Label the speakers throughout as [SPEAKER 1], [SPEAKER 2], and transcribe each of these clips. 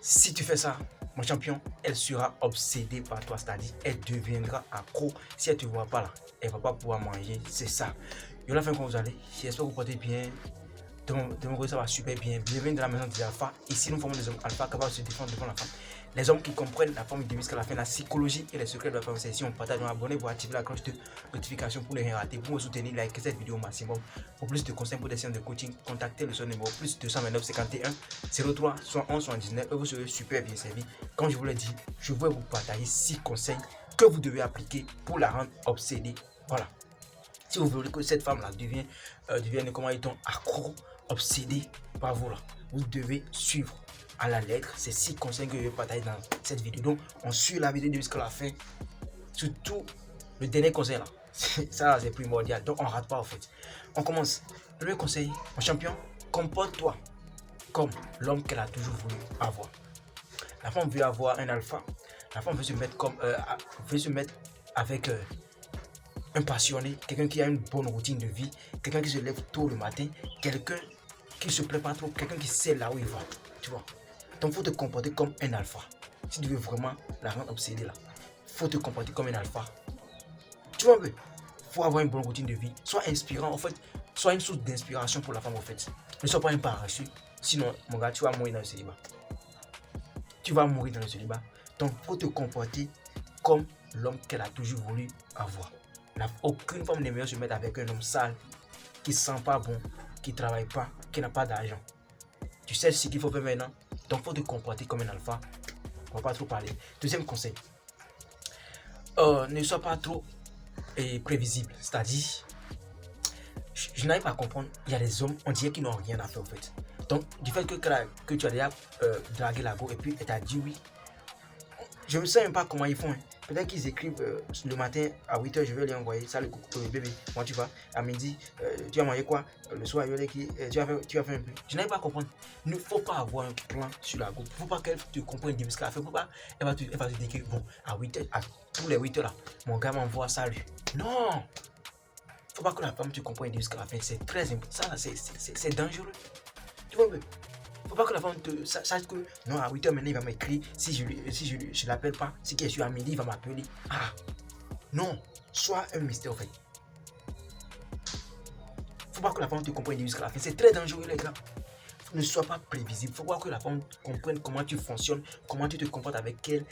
[SPEAKER 1] Si tu fais ça, mon champion, elle sera obsédée par toi, c'est-à-dire elle deviendra accro. Si elle ne te voit pas là, elle ne va pas pouvoir manger, c'est ça. Yo la fin comment vous allez, j'espère que vous portez bien. De mon côté, ça va super bien. Bienvenue dans la maison des alphas. Ici, nous formons des hommes alpha capables de se défendre devant la femme. Les hommes qui comprennent la forme du jusqu'à la fin, la psychologie et les secrets de la conversation. Partagez, abonnez-vous, activez la cloche de notification pour ne rien rater. Pour me soutenir, likez cette vidéo au maximum. Pour plus de conseils pour des séances de coaching, contactez le son numéro plus 229 51 03 71 79 et vous serez super bien servi. Comme je vous l'ai dit, je vais vous partager 6 conseils que vous devez appliquer pour la rendre obsédée. Voilà. Si vous voulez que cette femme-là devienne comment est-on accro, obsédé par vous là, vous devez suivre à la lettre ces 6 conseils que je vais partager dans cette vidéo. Donc, on suit la vidéo jusqu'à la fin. Surtout le dernier conseil là, ça c'est primordial. Donc, on ne rate pas en fait. On commence. Le premier conseil, mon champion, comporte-toi comme l'homme qu'elle a toujours voulu avoir. La femme veut avoir un alpha. La femme veut se mettre avec un passionné, quelqu'un qui a une bonne routine de vie, quelqu'un qui se lève tôt le matin, quelqu'un qui ne se plaît pas trop, quelqu'un qui sait là où il va, tu vois. Donc, il faut te comporter comme un alpha. Si tu veux vraiment la rendre obsédée là, il faut te comporter comme un alpha. Tu vois un peu, il faut avoir une bonne routine de vie, sois inspirant, en fait, sois une source d'inspiration pour la femme, en fait. Ne sois pas un parachute, sinon, mon gars, tu vas mourir dans le célibat. Tu vas mourir dans le célibat. Donc, il faut te comporter comme l'homme qu'elle a toujours voulu avoir. Aucune femme n'aimerait se mettre avec un homme sale, qui ne sent pas bon, qui ne travaille pas, qui n'a pas d'argent. Tu sais ce qu'il faut faire maintenant. Donc, il faut te comporter comme un alpha. On ne va pas trop parler. Deuxième conseil. Ne sois pas trop prévisible. C'est-à-dire, je n'arrive pas à comprendre. Il y a des hommes, on dirait qu'ils n'ont rien à faire en fait. Donc, du fait que tu as déjà dragué la go et puis elle t'a dit oui. Je ne sais même pas comment ils font. Hein. Peut-être qu'ils écrivent le matin à 8h, je vais les envoyer. Salut bébé, moi tu vas. À midi, tu vas manger quoi? Le soir, je vais les tu vas faire un peu. Je n'arrive pas à comprendre. Il ne faut pas avoir un plan sur la go. Il ne faut pas qu'elle te comprenne ce qu'elle fait. Elle va te dire que bon, à 8h, à tous les 8h là, mon gars m'envoie salut. Non! Il ne faut pas que la femme te comprenne ce qu'elle fait. C'est très important. Ça, c'est dangereux. Tu vois, faut pas que la femme sache que non, à 8h maintenant il va m'écrire. Si je l'appelle pas, si je suis à midi, il va m'appeler. Ah non, sois un mystère en fait. Faut pas que la femme te comprenne jusqu'à la fin. C'est très dangereux les gars. Ne sois pas prévisible. Faut pas que la femme comprenne comment tu fonctionnes, comment tu te comportes avec elle,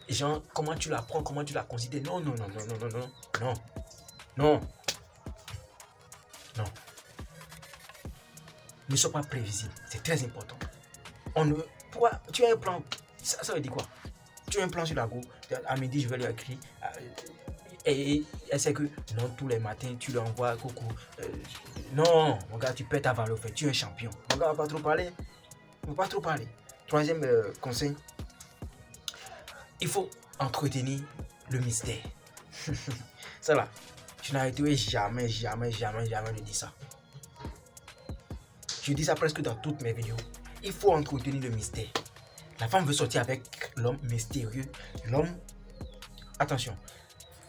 [SPEAKER 1] genre comment tu la prends, comment tu la considères. Non, non, non, non, non, non, non, non, non, non. Ne sois pas prévisible. C'est très important. Tu as un plan, ça veut dire quoi? Tu as un plan sur la go, à midi je vais lui écrire, et elle sait que non, tous les matins tu lui envoies coucou. Non, mon gars, tu perds ta valeur, fait, tu es un champion. Mon gars, on va pas trop parler. On va pas trop parler. Troisième conseil, il faut entretenir le mystère. Ça là, je n'arrêterai jamais de dire ça. Je dis ça presque dans toutes mes vidéos. Il faut entretenir le mystère. La femme veut sortir avec l'homme mystérieux. L'homme, attention,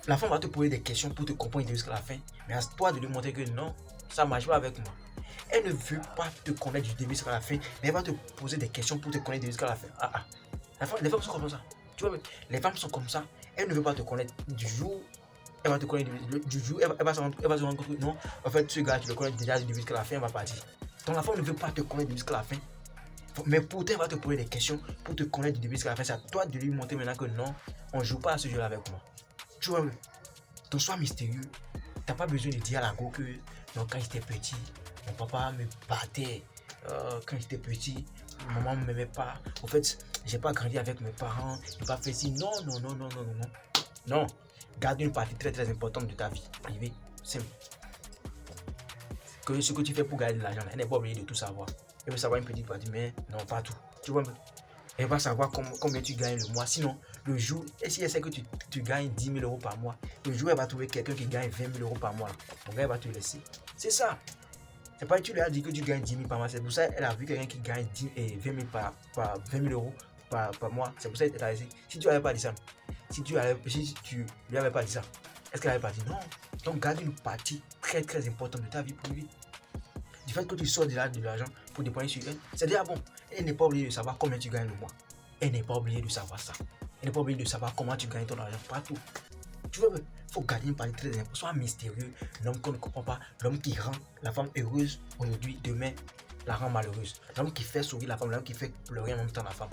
[SPEAKER 1] la femme va te poser des questions pour te comprendre jusqu'à la fin. Mais à toi de lui montrer que non, ça ne marche pas avec moi. Elle ne veut pas te connaître du début jusqu'à la fin, mais elle va te poser des questions pour te connaître jusqu'à la fin. Les femmes sont comme ça. Tu vois, les femmes sont comme ça. Elle ne veut pas te connaître du jour. Elle va te connaître du jour. Elle va se rendre compte que non, en fait, ce gars, tu le connais déjà du début jusqu'à la fin, elle va partir. Donc la femme ne veut pas te connaître jusqu'à la fin. Mais pourtant, elle va te poser des questions pour te connaître du début jusqu'à la fin. C'est à toi de lui montrer maintenant que non, on ne joue pas à ce jeu-là avec moi. Tu vois, donc sois mystérieux. Tu n'as pas besoin de dire à la go que non, quand j'étais petit, mon papa me battait. Quand j'étais petit, maman ne m'aimait pas. En fait, j'ai pas grandi avec mes parents. J'ai pas fait ci. Non, non, non, non, non, non. Non. Garde une partie très très importante de ta vie privée. Simple. Que ce que tu fais pour gagner de l'argent, elle n'est pas obligée de tout savoir. Elle veut savoir une petite partie, mais non, pas tout. Tu vois, elle va savoir combien tu gagnes le mois. Sinon, le jour, et si elle sait que tu gagnes 10 000 euros par mois, le jour, elle va trouver quelqu'un qui gagne 20 000 euros par mois. Mon gars, elle va te laisser. C'est ça. C'est pas que tu lui as dit que tu gagnes 10 000 par mois. C'est pour ça qu'elle a vu quelqu'un qui gagne 20 000 par 20 000 euros par mois. C'est pour ça qu'elle t'a laissé. Si tu n'avais pas dit ça, si tu lui avais pas dit ça, est-ce qu'elle n'avait pas dit non? Donc, garde une partie très très importante de ta vie privée. Du fait que tu sors de l'argent pour dépenser sur elle, c'est déjà bon. Elle n'est pas obligée de savoir combien tu gagnes le mois. elle n'est pas obligée de savoir ça. Elle n'est pas obligée de savoir comment tu gagnes ton argent partout. Tu vois, il faut gagner une partie très importante. Sois mystérieux, l'homme qu'on ne comprend pas, l'homme qui rend la femme heureuse aujourd'hui, demain, la rend malheureuse. L'homme qui fait sourire la femme, l'homme qui fait pleurer en même temps la femme.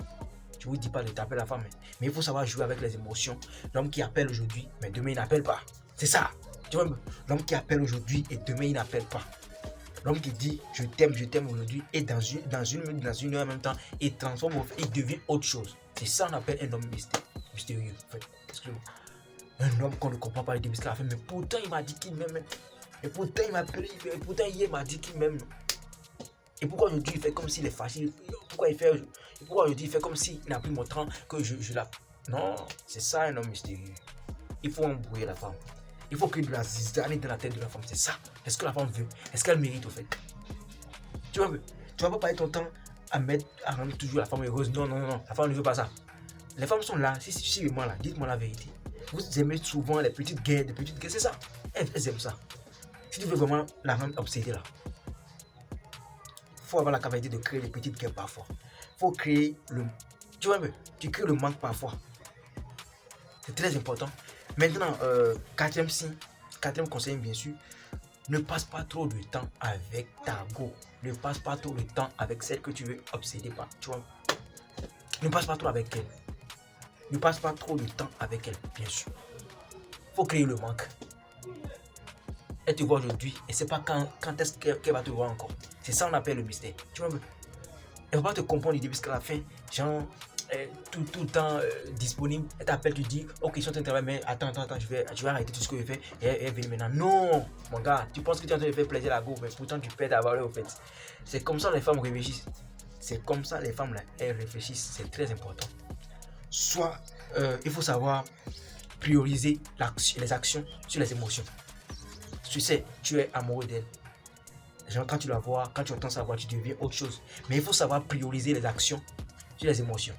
[SPEAKER 1] Je ne vous dis pas de taper la femme, mais il faut savoir jouer avec les émotions. L'homme qui appelle aujourd'hui, mais demain il n'appelle pas. C'est ça. Tu vois, l'homme qui appelle aujourd'hui et demain il n'appelle pas. L'homme qui dit je t'aime aujourd'hui et dans une heure en même temps, il transforme, il devient autre chose. C'est ça qu'on appelle un homme mystérieux. En fait. Un homme qu'on ne comprend pas, il dit la fin, mais pourtant il m'a dit qu'il m'aime. Et pourtant il m'a appelé, et pourtant hier il m'a dit qu'il m'aime. Et pourquoi aujourd'hui il fait comme s'il est fâché? Pourquoi aujourd'hui il fait comme s'il n'a plus mon temps que je la... Non, c'est ça un homme mystérieux. Il faut embrouiller la femme. Il faut créer de la zizanie dans la tête de la femme. C'est ça. Est-ce que la femme veut? Est-ce qu'elle mérite au fait? Tu vois, tu vas pas passer ton temps à rendre toujours la femme heureuse. Non. La femme ne veut pas ça. Les femmes sont là. Si moi là, dites-moi la vérité. Vous aimez souvent les petites guerres, c'est ça. Elles aiment ça. Si tu veux vraiment la rendre obsédée là, faut avoir la capacité de créer des petites guerres parfois. Faut créer le... Tu vois, tu crées le manque parfois. C'est très important. Maintenant, quatrième conseil, bien sûr, ne passe pas trop de temps avec ta go. Ne passe pas trop de temps avec celle que tu veux obséder par. Tu vois, ne passe pas trop avec elle. Ne passe pas trop de temps avec elle, bien sûr. Faut créer le manque. Elle te voit aujourd'hui et c'est pas quand est-ce qu'elle va te voir encore. C'est ça qu'on appelle le mystère. Tu vois, elle va pas te comprendre du début jusqu'à la fin. Genre, tout le temps disponible. Elle t'appelle, tu dis, ok, je suis en train de travailler, mais attends, je vais arrêter tout ce que je fais et elle vient maintenant. Non, mon gars, tu penses que tu es en train de faire plaisir à la go, mais pourtant tu perds ta valeur au fait. C'est comme ça les femmes réfléchissent. C'est comme ça les femmes là, elles réfléchissent. C'est très important. Soit, il faut savoir prioriser les actions sur les émotions. Tu sais, tu es amoureux d'elle. Genre, quand tu la vois, quand tu entends sa voix, tu deviens autre chose. Mais il faut savoir prioriser les actions sur les émotions.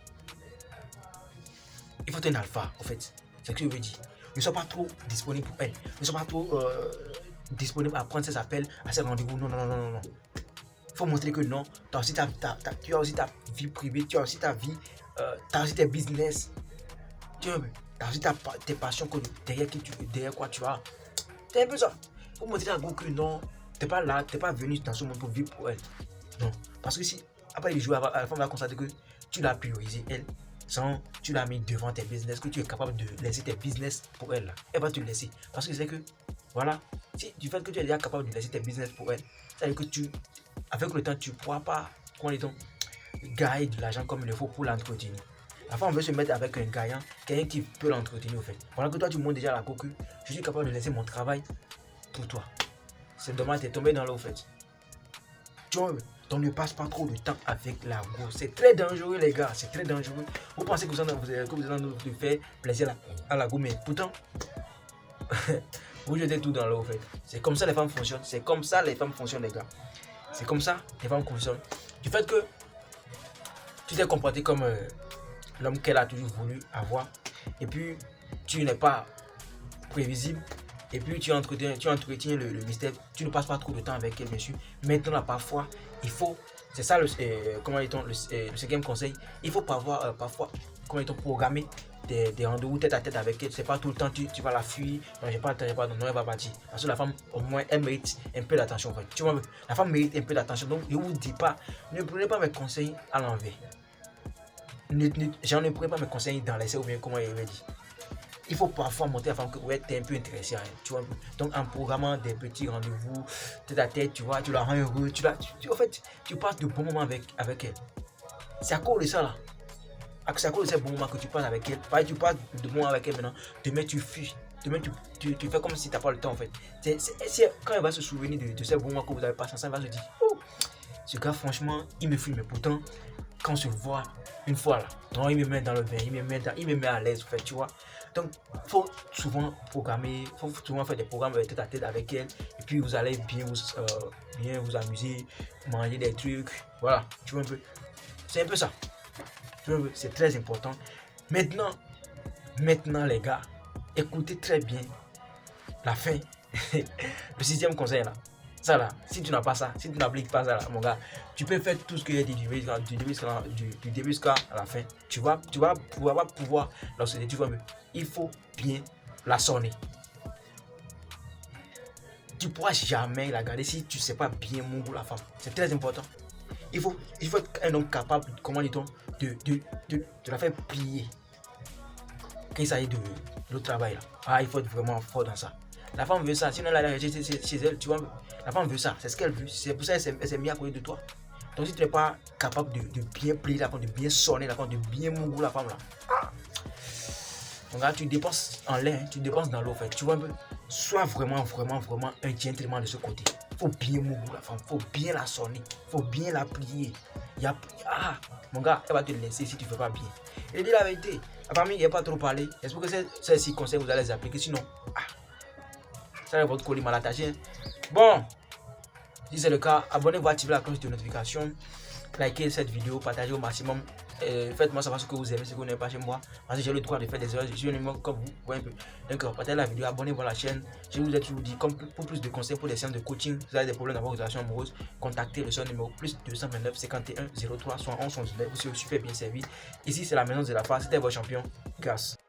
[SPEAKER 1] Il faut être un alpha, en fait. C'est ce que je veux dire. Ne sois pas trop disponible pour elle. Ne sois pas trop disponible à prendre ses appels, à ses rendez-vous. Non. Il faut montrer que non. Tu as aussi ta vie privée, tu as aussi ta vie, tu as aussi tes business. Tu as aussi tes passions derrière quoi tu as. C'est un peu ça. Il faut montrer à Go que non, tu n'es pas là, tu n'es pas venu dans ce monde pour vivre pour elle. Non. Parce que si, après les jours, la femme va constater que tu l'as priorisé, elle, sans tu l'as mis devant tes business, que tu es capable de laisser tes business pour elle, là. Elle va te laisser. Parce que c'est que, voilà, si du fait que tu es déjà capable de laisser tes business pour elle, ça veut dire que avec le temps, tu ne pourras pas, gagner de l'argent comme il le faut pour l'entretenir. La femme veut se mettre avec un gagnant, quelqu'un qui peut l'entretenir au fait. Pendant que toi, tu montes déjà la coque, je suis capable de laisser mon travail pour toi. C'est dommage, tu es tombé dans l'eau au fait. Tu vois, donc ne passe pas trop de temps avec la go. C'est très dangereux les gars, c'est très dangereux. Vous pensez que vous êtes en train de faire plaisir à la go, mais pourtant, vous jetez tout dans l'eau au fait. C'est comme ça les femmes fonctionnent, c'est comme ça les femmes fonctionnent les gars. C'est comme ça les femmes fonctionnent. Du fait que tu t'es comporté comme l'homme qu'elle a toujours voulu avoir, et puis tu n'es pas prévisible, et puis tu entretiens le mystère, tu ne passes pas trop de temps avec elle, bien sûr. Maintenant, là, parfois, il faut, c'est ça le cinquième conseil, il faut parfois programmer des rendez-vous tête à tête avec elle. C'est pas tout le temps tu vas la fuir, non, j'ai pas le temps, non, elle va partir. Parce que la femme, au moins, elle mérite un peu d'attention. En fait. Tu vois, la femme mérite un peu d'attention. Donc, je vous dis pas, ne prenez pas mes conseils à l'envers. J'en ne prenez pas mes conseils dans l'essai ou bien comment il avait dit. Il faut parfois montrer à la femme que ouais, tu es un peu intéressé à elle, tu vois. Donc en programmant des petits rendez-vous tête à tête, tu vois, tu la rends heureux, en fait, tu passes de bons moments avec elle. C'est à cause de ça là. C'est à cause de ces bons moments que tu passes avec elle. Pareil, tu passes de bons moments avec elle maintenant. Demain tu fuis. Demain tu fais comme si tu n'as pas le temps en fait. Quand elle va se souvenir de ces bons moments que vous avez passé ensemble, elle va se dire oh, ce gars franchement il me fuit, mais pourtant quand on se voit une fois là, non, il me met dans le bain, il me met à l'aise en fait, tu vois. Donc, il faut souvent faire des programmes tête à tête avec elle. Et puis, vous allez bien vous amuser, manger des trucs. Voilà, tu vois un peu. C'est un peu ça. Tu vois, c'est très important. Maintenant, les gars, écoutez très bien la fin. Le sixième conseil là. Ça là, si tu n'as pas ça, si tu n'appliques pas ça là, mon gars, tu peux faire tout ce que j'ai dit du début jusqu'à la fin. Tu vas pouvoir l'obséder. Tu vois, mais il faut bien la sonner. Tu ne pourras jamais la garder si tu ne sais pas bien mouvoir la femme. C'est très important. Il faut être un homme capable, comment dit-on, de la faire plier. Quand il s'agit de l'autre travail là. Ah, il faut être vraiment fort dans ça. La femme veut ça, sinon elle a chez elle, tu vois. La femme veut ça, c'est ce qu'elle veut. C'est pour ça qu'elle s'est mise à côté de toi. Donc si tu n'es pas capable de bien plier la femme, de bien sonner la femme, de bien mouvoir la femme là. Donc là, tu dépenses en l'air, tu dépenses dans l'eau. Tu vois un peu. Sois vraiment un gentleman de ce côté. Faut bien mouvoir la femme, faut bien la sonner, faut bien la plier. Mon gars, elle va te laisser si tu ne fais pas bien. Et dis la vérité, la famille n'est pas trop parlé. J'espère que ces 6 conseils vous allez les appliquer. Sinon, ça va votre colis mal attaché. Bon, si c'est le cas, abonnez-vous, activez la cloche de notification, likez cette vidéo, partagez au maximum. Faites-moi savoir ce que vous aimez, ce que vous n'aimez pas chez moi. Parce que j'ai le droit de faire des erreurs. Je suis un humain comme vous, voyez un peu. Donc, partagez la vidéo, abonnez-vous à la chaîne. Je vous ai toujours dit, comme pour plus de conseils pour des séances de coaching, vous avez des problèmes dans vos relations amoureuses, contactez le seul numéro plus 229 51 03 71 79. Vous serez super bien servi. Ici, c'est la maison de la part. C'était votre champion. Grâce.